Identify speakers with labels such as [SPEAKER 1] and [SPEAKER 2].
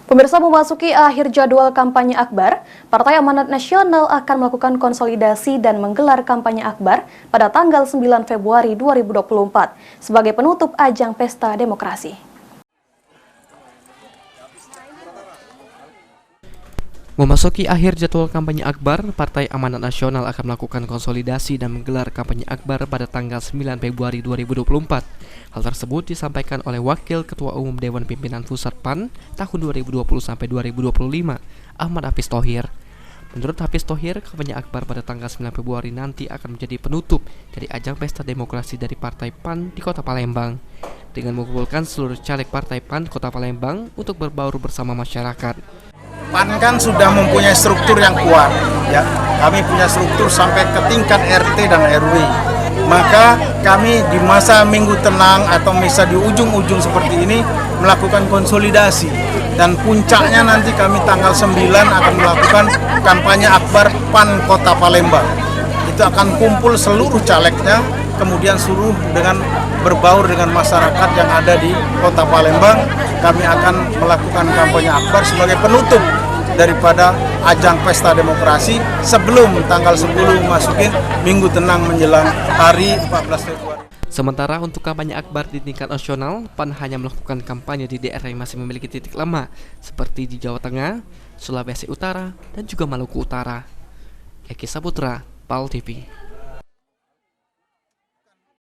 [SPEAKER 1] Pemirsa, memasuki akhir jadwal kampanye akbar, Partai Amanat Nasional akan melakukan konsolidasi dan menggelar kampanye akbar pada tanggal 9 Februari 2024 sebagai penutup ajang Pesta Demokrasi.
[SPEAKER 2] Memasuki akhir jadwal kampanye akbar, Partai Amanat Nasional akan melakukan konsolidasi dan menggelar kampanye akbar pada tanggal 9 Februari 2024. Hal tersebut disampaikan oleh Wakil Ketua Umum Dewan Pimpinan Pusat PAN tahun 2020-2025, Ahmad Hafiz Thohir. Menurut Hafiz Thohir, kampanye akbar pada tanggal 9 Februari nanti akan menjadi penutup dari ajang Pesta Demokrasi dari Partai PAN di Kota Palembang, dengan mengumpulkan seluruh caleg Partai PAN Kota Palembang untuk berbaur bersama masyarakat.
[SPEAKER 3] PAN kan sudah mempunyai struktur yang kuat, ya. Kami punya struktur sampai ke tingkat RT dan RW. Maka kami di masa minggu tenang atau misa di ujung-ujung seperti ini melakukan konsolidasi, dan puncaknya nanti kami tanggal 9 akan melakukan kampanye akbar PAN Kota Palembang. Itu akan kumpul seluruh calegnya, kemudian suruh dengan berbaur dengan masyarakat yang ada di Kota Palembang. Kami akan melakukan kampanye akbar sebagai penutup daripada ajang Pesta Demokrasi sebelum tanggal 10 masukin minggu tenang menjelang hari 14 Februari.
[SPEAKER 2] Sementara untuk kampanye akbar di tingkat nasional, PAN hanya melakukan kampanye di daerah yang masih memiliki titik lemah, seperti di Jawa Tengah, Sulawesi Utara, dan juga Maluku Utara. Eki Saputra, PAL TV.